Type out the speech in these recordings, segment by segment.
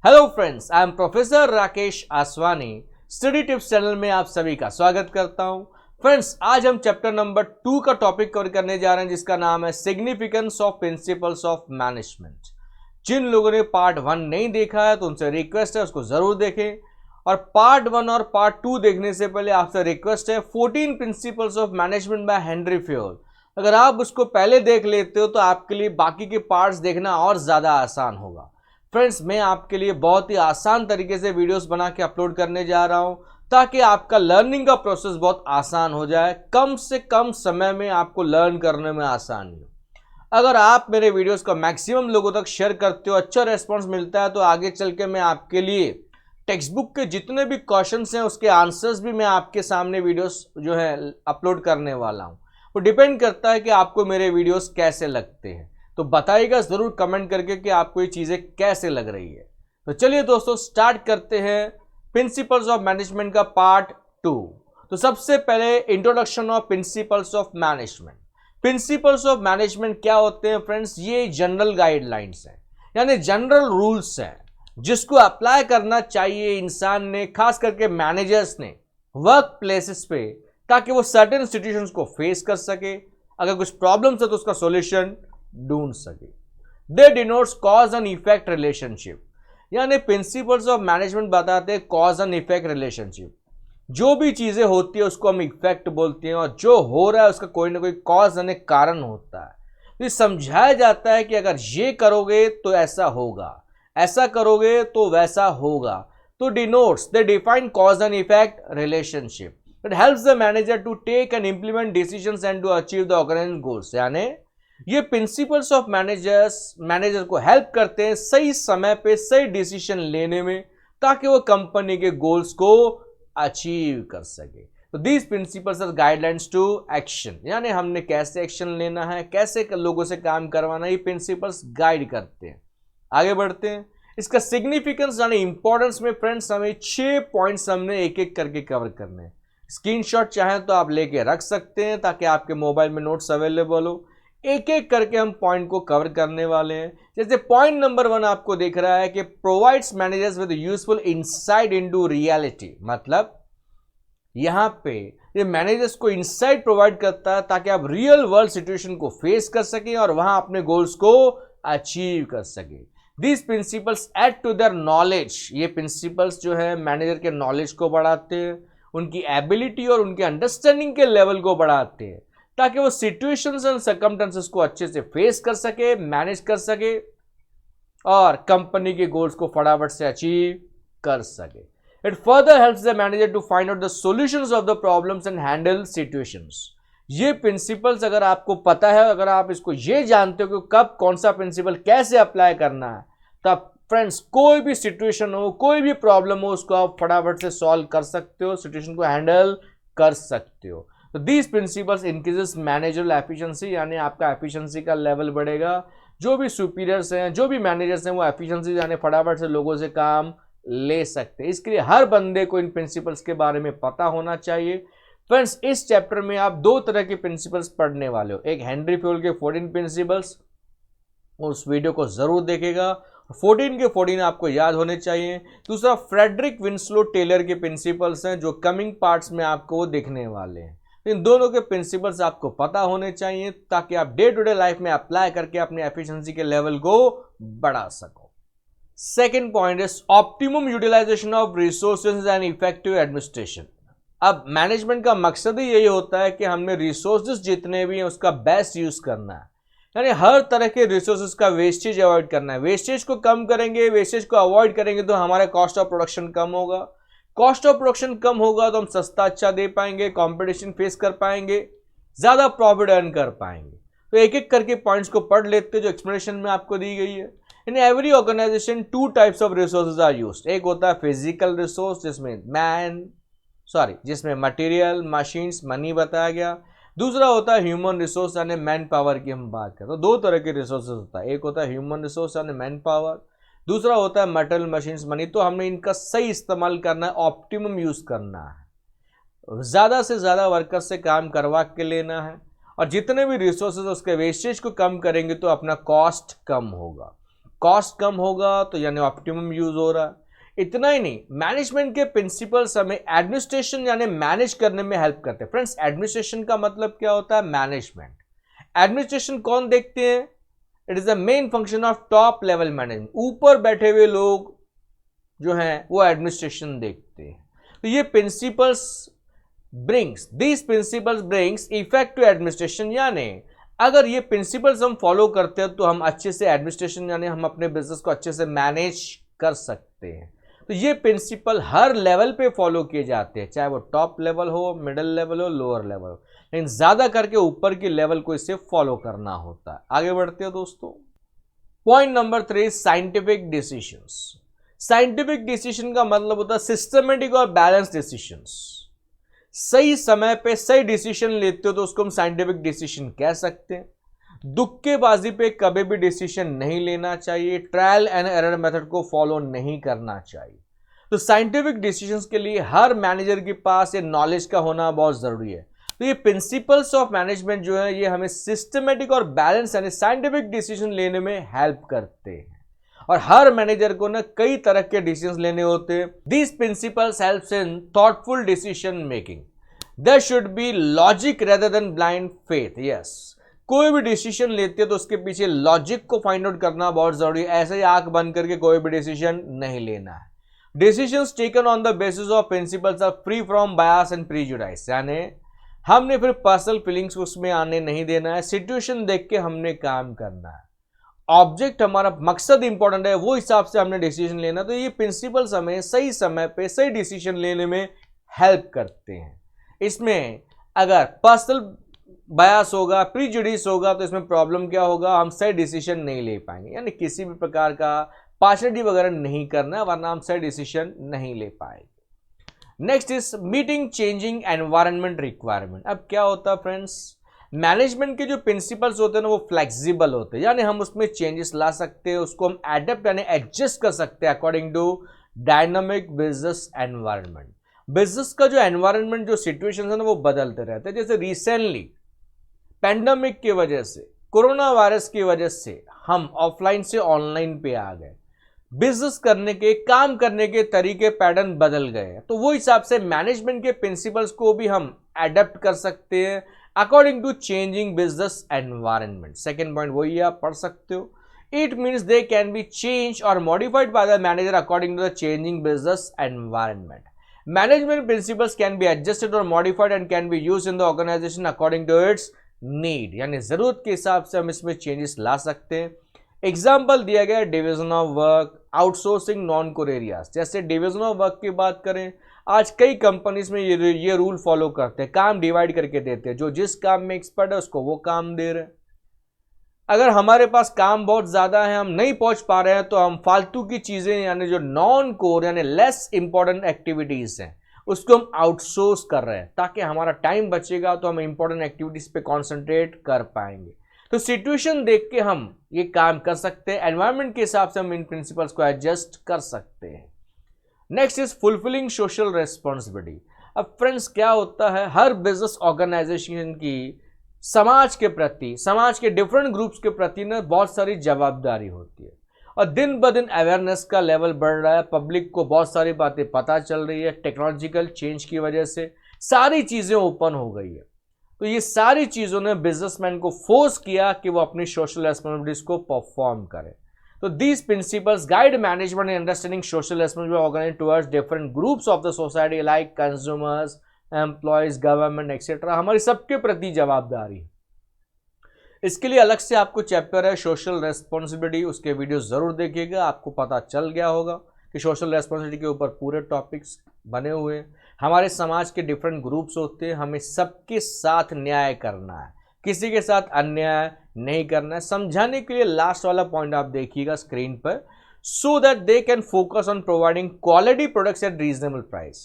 Hello friends, I am professor Rakesh Aswani. Study tips channel में आप सभी का स्वागत करता हूं। फ्रेंड्स, आज हम चैप्टर नंबर 2 का टॉपिक कवर करने जा रहे हैं, जिसका नाम है significance of principles of management. जिन लोगों ने पार्ट 1 नहीं देखा है तो उनसे रिक्वेस्ट है उसको जरूर देखें, और पार्ट 1 और पार्ट 2 देखने से पहले आपसे रिक्वेस्ट है 14 principles of management by Henry Fayol. अगर आप उसको पहले देख लेते हो तो आपके लिए बाकी के पार्ट्स देखना और ज्यादा आसान होगा। फ्रेंड्स, मैं आपके लिए बहुत ही आसान तरीके से वीडियोस बना के अपलोड करने जा रहा हूं, ताकि आपका लर्निंग का प्रोसेस बहुत आसान हो जाए, कम से कम समय में आपको लर्न करने में आसानी हो। अगर आप मेरे वीडियोस को मैक्सिमम लोगों तक शेयर करते हो, अच्छा रेस्पॉन्स मिलता है, तो आगे चल के मैं आपके लिए टेक्स्ट बुक के जितने भी क्वेश्चंस हैं उसके आंसर्स भी मैं आपके सामने वीडियोस जो है अपलोड करने वाला हूं। वो डिपेंड करता है कि आपको मेरे वीडियोस कैसे लगते हैं, तो बताइएगा जरूर कमेंट करके कि आपको ये चीजें कैसे लग रही है। तो चलिए दोस्तों, स्टार्ट करते हैं प्रिंसिपल्स ऑफ मैनेजमेंट का पार्ट 2। तो सबसे पहले introduction of principles of management. Principles of management क्या होते हैं फ्रेंड्स? ये जनरल गाइडलाइंस हैं, यानी जनरल रूल्स हैं जिसको अप्लाई करना चाहिए इंसान ने, खास करके मैनेजर्स ने वर्क प्लेसेस पे, ताकि वो सर्टेन सिचुएशंस को फेस कर सके। अगर कुछ प्रॉब्लम्स है तो उसका सॉल्यूशन ढूंढ सके। They denotes cause and effect relationship, यानी प्रिंसिपल्स ऑफ मैनेजमेंट बताते हैं कॉज एंड इफेक्ट रिलेशनशिप। जो भी चीजें होती है उसको हम इफेक्ट बोलते हैं, और जो हो रहा है उसका कोई ना कोई कॉज यानी कारण होता है। तो ये समझाया जाता है कि अगर ये करोगे तो ऐसा होगा, ऐसा करोगे तो वैसा होगा। तो denotes, they define cause and effect relationship. It helps the manager to take and implement decisions and to achieve the organised goals. यानी ये प्रिंसिपल्स ऑफ मैनेजर को हेल्प करते हैं सही समय पे सही डिसीजन लेने में, ताकि वो कंपनी के गोल्स को अचीव कर सके। तो these principles are guidelines to action, यानी हमने कैसे एक्शन लेना है, कैसे लोगों से काम करवाना है, ये प्रिंसिपल्स गाइड करते हैं। आगे बढ़ते हैं। इसका सिग्निफिकेंस यानी इंपॉर्टेंस में फ्रेंड्स हमें 6 पॉइंट्स हमने एक एक करके कवर करने हैं। स्क्रीनशॉट चाहें तो आप लेके रख सकते हैं, ताकि आपके मोबाइल में नोट्स अवेलेबल हो। एक एक करके हम पॉइंट को कवर करने वाले हैं। जैसे पॉइंट नंबर 1 आपको दिख रहा है कि provides managers with useful insight into reality. मतलब यहां पे ये मैनेजर्स को इनसाइट प्रोवाइड करता है, ताकि आप रियल वर्ल्ड सिचुएशन को फेस कर सकें और वहां अपने गोल्स को अचीव कर सके। These principles add to their knowledge. ये प्रिंसिपल्स जो है मैनेजर के नॉलेज को बढ़ाते हैं, उनकी एबिलिटी और उनके अंडरस्टैंडिंग के लेवल को बढ़ाते हैं, ताकि वो सिचुएशंस एंड सर्कमस्टेंसेस को अच्छे से फेस कर सके, मैनेज कर सके और कंपनी के गोल्स को फटाफट से अचीव कर सके। It further helps the manager to find out the solutions of the problems and handle situations. ये प्रिंसिपल्स अगर आपको पता है, अगर आप इसको ये जानते हो कि कब कौन सा प्रिंसिपल कैसे अप्लाई करना है, तब फ्रेंड्स कोई भी सिचुएशन हो, कोई भी प्रॉब्लम हो, उसको आप फटाफट से सॉल्व कर सकते हो, सिचुएशन को हैंडल कर सकते हो। तो these principles increases managerial efficiency, यानी आपका एफिशिएंसी का लेवल बढ़ेगा। जो भी सुपीरियर्स हैं, जो भी मैनेजर्स हैं, वो एफिशिएंसी यानी फटाफट से लोगों से काम ले सकते हैं। इसके लिए हर बंदे को इन प्रिंसिपल्स के बारे में पता होना चाहिए। फ्रेंड्स, इस चैप्टर में आप 2 तरह के प्रिंसिपल्स पढ़ने वाले हो। एक हेनरी फ्योल के 14 प्रिंसिपल्स, उस वीडियो को जरूर देखेगा, 14 के 14 आपको याद होने चाहिए। दूसरा फ्रेडरिक विंस्लो टेलर के प्रिंसिपल्स हैं, जो कमिंग पार्ट्स में आपको वो देखने वाले हैं। इन दोनों के प्रिंसिपल्स आपको पता होने चाहिए, ताकि आप डे टू डे लाइफ में अप्लाई करके अपने एफिशिएंसी के लेवल को बढ़ा सको। Second point is optimum utilisation of resources and effective administration. अब मैनेजमेंट का मकसद ही यही होता है कि हमने रिसोर्सेज जितने भी हैं उसका बेस्ट यूज करना है, यानी हर तरह के रिसोर्सेज का वेस्टेज अवॉइड करना है। वेस्टेज को कम करेंगे, वेस्टेज को अवॉइड करेंगे तो हमारा कॉस्ट ऑफ प्रोडक्शन कम होगा। कॉस्ट ऑफ प्रोडक्शन कम होगा तो हम सस्ता अच्छा दे पाएंगे, कंपटीशन फेस कर पाएंगे, ज्यादा प्रॉफिट अर्न कर पाएंगे। तो एक एक करके पॉइंट्स को पढ़ लेते जो एक्सप्लेनेशन में आपको दी गई है। In every organisation 2 types of resources are used. एक होता है फिजिकल रिसोर्स, जिसमें मटेरियल, मशीन्स, मनी बताया गया। दूसरा होता है ह्यूमन रिसोर्स, यानी मैन पावर की हम बात करें तो 2 तरह के रिसोर्सेज होता है। एक होता है ह्यूमन रिसोर्स यानी मैन पावर, दूसरा होता है मटेरियल, मशीन्स, मनी। तो हमें इनका सही इस्तेमाल करना है, ऑप्टिमम यूज करना है, ज्यादा से ज्यादा वर्कर से काम करवा के लेना है, और जितने भी रिसोर्सेज उसके वेस्टेज को कम करेंगे तो अपना कॉस्ट कम होगा। कॉस्ट कम होगा तो यानी ऑप्टिमम यूज हो रहा है। इतना ही नहीं, मैनेजमेंट के प्रिंसिपल्स हमें एडमिनिस्ट्रेशन यानी मैनेज करने में हेल्प करते हैं। फ्रेंड्स, एडमिनिस्ट्रेशन का मतलब क्या होता है? मैनेजमेंट। एडमिनिस्ट्रेशन कौन देखते हैं? It is the main function of top level management. ऊपर बैठे हुए लोग जो हैं वो एडमिनिस्ट्रेशन देखते हैं। तो ये these principles brings effect to administration, यानी अगर ये प्रिंसिपल्स हम फॉलो करते हैं तो हम अच्छे से एडमिनिस्ट्रेशन यानी हम अपने बिजनेस को अच्छे से मैनेज कर सकते हैं। तो ये प्रिंसिपल हर लेवल पे फॉलो किए जाते हैं, चाहे वो टॉप लेवल हो, मिडिल लेवल हो, लोअर लेवल हो, लेकिन ज्यादा करके ऊपर की लेवल को इसे फॉलो करना होता है। आगे बढ़ते हैं दोस्तों। Point number 3, scientific decisions. Scientific decision का मतलब होता है सिस्टमेटिक और बैलेंस डिसीजंस। सही समय पे सही डिसीजन लेते हो तो उसको हम साइंटिफिक डिसीजन कह सकते हैं। दुक्केबाजी पे कभी भी डिसीजन नहीं लेना चाहिए। ट्रायल एंड एरर मेथड को फॉलो नहीं करना चाहिए। तो साइंटिफिक डिसीजंस के लिए हर मैनेजर के पास ये नॉलेज का होना बहुत जरूरी है। तो ये प्रिंसिपल्स ऑफ मैनेजमेंट जो है ये हमें सिस्टमेटिक और बैलेंस यानी साइंटिफिक डिसीजन लेने में हेल्प करते हैं। और हर मैनेजर को ना कई तरह के डिसीजन लेने होते हैं। These principles helps in thoughtful decision making. There should be logic rather than blind faith. Yes, कोई भी डिसीजन लेते हैं तो उसके पीछे लॉजिक को फाइंड आउट करना बहुत जरूरी है। ऐसे ही आंख बंद करके कोई भी डिसीजन नहीं लेना है। Decisions taken on the basis of principles are free from bias and prejudice, यानी हमने फिर पर्सनल फीलिंग्स उसमें आने नहीं देना है। सिचुएशन देख के हमने काम करना है। ऑब्जेक्ट हमारा मकसद इंपॉर्टेंट है, वो हिसाब से हमने डिसीजन लेना। तो ये प्रिंसिपल्स हमें सही समय पे सही डिसीजन लेने में हेल्प करते हैं। इसमें अगर पर्सनल बायस होगा, प्रीजुडिस होगा तो इसमें प्रॉब्लम क्या होगा? हम सही डिसीजन नहीं ले पाएंगे, यानी किसी भी प्रकार का पार्शलिटी वगैरह नहीं करना है, वरना हम सही डिसीजन नहीं ले पाएंगे। Next is meeting changing environment requirement. अब क्या होता है फ्रेंड्स, मैनेजमेंट के जो प्रिंसिपल्स होते हैं ना वो फ्लेक्सिबल होते हैं, यानी हम उसमें चेंजेस ला सकते हैं, उसको हम एडेप्ट यानी एडजस्ट कर सकते हैं according to dynamic business environment. Business का जो एनवायरनमेंट, जो सिचुएशन है ना वो बदलते रहते हैं। जैसे रिसेंटली पैंडेमिक की वजह से, कोरोना वायरस की वजह से हम ऑफलाइन से ऑनलाइन पे आ गए। बिजनेस करने के, काम करने के तरीके, पैटर्न बदल गए। तो वो हिसाब से मैनेजमेंट के प्रिंसिपल्स को भी हम एडेप्ट कर सकते हैं according to changing business environment. Second point वही आप पढ़ सकते हो। It means they can be change और modified by the manager according to the changing business environment. Management principles can be adjusted और modified and can be used in the organisation according to its need, यानी जरूरत के हिसाब से हम इसमें changes ला सकते हैं। एग्जाम्पल दिया गया division of work, outsourcing, non core areas. जैसे डिवीजन ऑफ वर्क की बात करें, आज कई कंपनीज में ये रूल फॉलो करते हैं, काम डिवाइड करके देते हैं, जो जिस काम में एक्सपर्ट है उसको वो काम दे रहे हैं। अगर हमारे पास काम बहुत ज्यादा है, हम नहीं पहुंच पा रहे हैं, तो हम फालतू की चीजें यानी जो नॉन कोर यानी लेस इंपॉर्टेंट एक्टिविटीज हैं उसको हम आउटसोर्स कर रहे हैं, ताकि हमारा टाइम बचेगा तो हम इंपॉर्टेंट एक्टिविटीज पे कॉन्सेंट्रेट कर पाएंगे। तो सिचुएशन देख के हम ये काम कर सकते हैं, एनवायरनमेंट के हिसाब से हम इन प्रिंसिपल्स को एडजस्ट कर सकते हैं। Next is fulfilling social responsibility. अब फ्रेंड्स क्या होता है, हर बिजनेस ऑर्गेनाइजेशन की समाज के प्रति, समाज के डिफरेंट ग्रुप्स के प्रति ना बहुत सारी जवाबदारी होती है, और दिन ब दिन अवेयरनेस का लेवल बढ़ रहा है। पब्लिक को बहुत सारी बातें पता चल रही है, टेक्नोलॉजिकल चेंज की वजह से सारी चीज़ें ओपन हो गई है। तो ये सारी चीज़ों ने बिजनेसमैन को फोर्स किया कि वो अपनी सोशल रेस्पॉन्सिबिलिटीज को परफॉर्म करें। तो these principles guide management in understanding social responsibility organised towards different groups of the society like consumers, employees, government etcetera. हमारी सबके प्रति जवाबदारी है। इसके लिए अलग से आपको चैप्टर है सोशल रेस्पॉन्सिबिलिटी, उसके वीडियो जरूर देखिएगा, आपको पता चल गया होगा कि सोशल रेस्पॉन्सिबिलिटी के ऊपर पूरे टॉपिक्स बने हुए हैं। हमारे समाज के डिफरेंट ग्रुप्स होते हैं, हमें सबके साथ न्याय करना है, किसी के साथ अन्याय नहीं करना है। समझाने के लिए लास्ट वाला पॉइंट आप देखिएगा स्क्रीन पर, so that they can focus on providing quality products at reasonable price.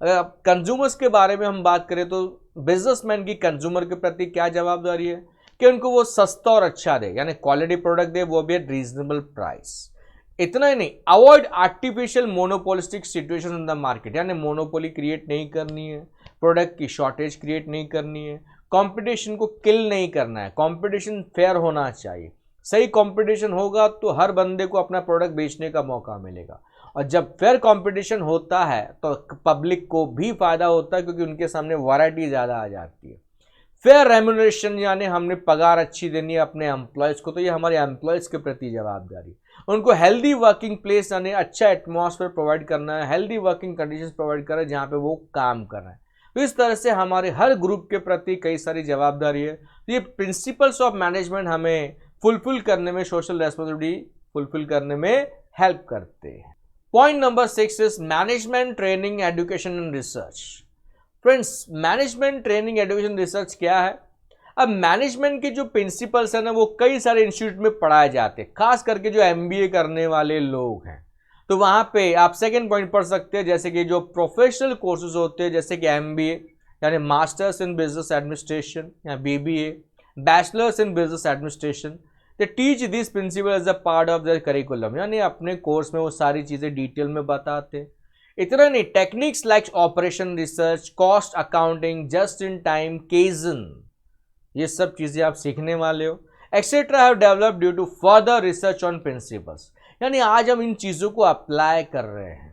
अगर कंज्यूमर्स के बारे में हम बात करें तो बिजनेसमैन की कंज्यूमर के प्रति क्या जवाबदारी है कि उनको वो सस्ता और अच्छा दे, यानी क्वालिटी प्रोडक्ट दे, वो भी एट रीजनेबल प्राइस। इतना ही नहीं, avoid artificial monopolistic situation in the market, यानी मोनोपोली क्रिएट नहीं करनी है, प्रोडक्ट की शॉर्टेज क्रिएट नहीं करनी है, कंपटीशन को किल नहीं करना है, कंपटीशन फेयर होना चाहिए। सही कंपटीशन होगा तो हर बंदे को अपना प्रोडक्ट बेचने का मौका मिलेगा, और जब फेयर कंपटीशन होता है तो पब्लिक को भी फायदा होता है क्योंकि उनके सामने वैरायटी ज़्यादा आ जाती है। फेयर रेम्यूनरेशन यानी हमने पगार अच्छी देनी है अपने एम्प्लॉयज़ को, तो ये हमारे एम्प्लॉयज़ के प्रति जवाबदारी। उनको हेल्दी वर्किंग प्लेस यानी अच्छा एटमॉस्फेयर प्रोवाइड करना है, हेल्दी वर्किंग कंडीशंस प्रोवाइड करना है जहाँ पे वो काम कर रहे हैं। तो इस तरह से हमारे हर ग्रुप के प्रति कई सारी जवाबदारी है। तो ये प्रिंसिपल्स ऑफ मैनेजमेंट हमें फुलफिल करने में, सोशल रेस्पॉन्सिबिलिटी फुलफिल करने में हेल्प करते हैं। Point number 6 is management training education and research. Friends, management training education research क्या है? अब मैनेजमेंट के जो प्रिंसिपल्स हैं ना वो कई सारे इंस्टीट्यूट में पढ़ाए जाते हैं, खास करके जो एमबीए करने वाले लोग हैं तो वहां पे आप सेकंड पॉइंट पढ़ सकते हैं, जैसे कि जो प्रोफेशनल कोर्सेज होते हैं जैसे कि एमबीए यानी मास्टर्स इन बिजनेस एडमिनिस्ट्रेशन या BBA, bachelors in business administration, they teach this principle as a part of their curriculum, यानी अपने कोर्स में वो सारी चीज़ें डिटेल में बताते हैं। इतना नहीं, techniques like operation research, cost accounting, just in time, kaizen, ये सब चीज़ें आप सीखने वाले हो। Etcetera have developed due to further research on principles, यानी आज हम इन चीज़ों को अप्लाई कर रहे हैं।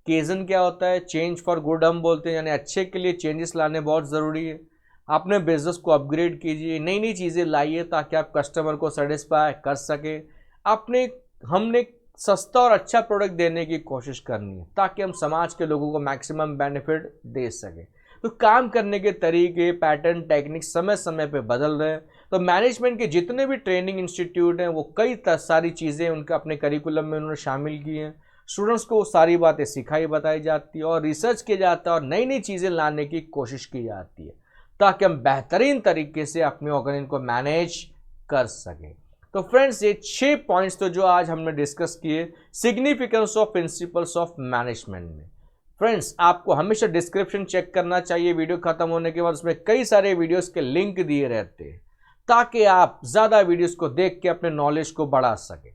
केजन क्या होता है? चेंज फॉर गुड हम बोलते हैं, यानी अच्छे के लिए चेंजेस लाने बहुत ज़रूरी है। अपने बिजनेस को अपग्रेड कीजिए, नई नई चीज़ें लाइए ताकि आप कस्टमर को सेटिस्फाई कर सके। हमने सस्ता और अच्छा प्रोडक्ट देने की कोशिश करनी है ताकि हम समाज के लोगों को मैक्सिमम बेनिफिट दे सकें। तो काम करने के तरीके, पैटर्न, टेक्निक समय समय पे बदल रहे हैं। तो मैनेजमेंट के जितने भी ट्रेनिंग इंस्टीट्यूट हैं वो कई सारी चीज़ें उनका अपने करिकुलम में उन्होंने शामिल की हैं। स्टूडेंट्स को वो सारी बातें सिखाई बताई जाती है और रिसर्च किया जाता है और नई नई चीज़ें लाने की कोशिश की जाती है ताकि हम बेहतरीन तरीके से अपने ऑर्गेनाइजेशन को मैनेज कर सकें। तो फ्रेंड्स, ये 6 पॉइंट्स तो जो आज हमने डिस्कस किए significance of principles of management में। फ्रेंड्स, आपको हमेशा डिस्क्रिप्शन चेक करना चाहिए वीडियो खत्म होने के बाद, उसमें कई सारे वीडियोस के लिंक दिए रहते हैं ताकि आप ज़्यादा वीडियोस को देख के अपने नॉलेज को बढ़ा सकें।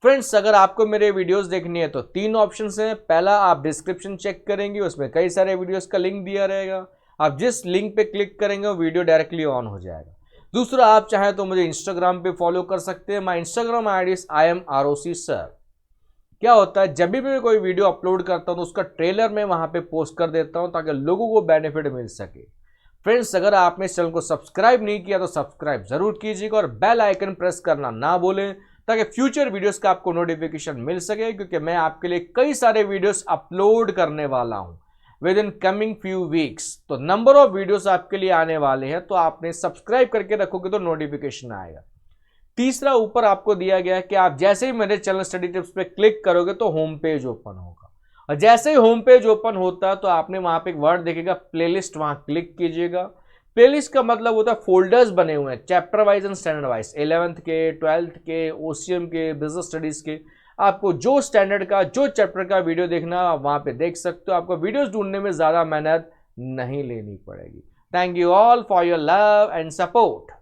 फ्रेंड्स, अगर आपको मेरे वीडियोस देखनी है तो 3 ऑप्शंस हैं। पहला, आप डिस्क्रिप्शन चेक करेंगे, उसमें कई सारे वीडियोस का लिंक दिया रहेगा, आप जिस लिंक पे क्लिक करेंगे वो वीडियो डायरेक्टली ऑन हो जाएगा। दूसरा, आप चाहें तो मुझे इंस्टाग्राम पे फॉलो कर सकते हैं। My Instagram I D is IMROC sir. क्या होता है, जब भी मैं कोई वीडियो अपलोड करता हूं तो उसका ट्रेलर मैं वहां पे पोस्ट कर देता हूं ताकि लोगों को बेनिफिट मिल सके। फ्रेंड्स, अगर आपने इस चैनल को सब्सक्राइब नहीं किया तो सब्सक्राइब जरूर कीजिएगा और बेल आइकन प्रेस करना ना भूलें ताकि फ्यूचर वीडियोस का आपको नोटिफिकेशन मिल सके, क्योंकि मैं आपके लिए कई सारे वीडियोस अपलोड करने वाला हूं with in coming few weeks. तो नंबर ऑफ वीडियोस आपके लिए आने वाले हैं, तो आपने सब्सक्राइब करके रखोगे तो नोटिफिकेशन आएगा। तीसरा, ऊपर आपको दिया गया है कि आप जैसे ही मेरे चैनल स्टडी टिप्स पे क्लिक करोगे तो होम पेज ओपन होगा, और जैसे ही होम पेज ओपन होता है तो आपने वहां पे एक वर्ड देखेगा प्लेलिस्ट, वहां क्लिक कीजिएगा। प्लेलिस्ट का मतलब होता है फोल्डर्स बने हुए हैं chapter wise and standard wise, 11th के, 12th के, OCM के, बिजनेस स्टडीज के। आपको जो स्टैंडर्ड का, जो चैप्टर का वीडियो देखना आप वहां पे देख सकते हो। आपको वीडियोस ढूंढने में ज्यादा मेहनत नहीं लेनी पड़ेगी। Thank you all for your love and support.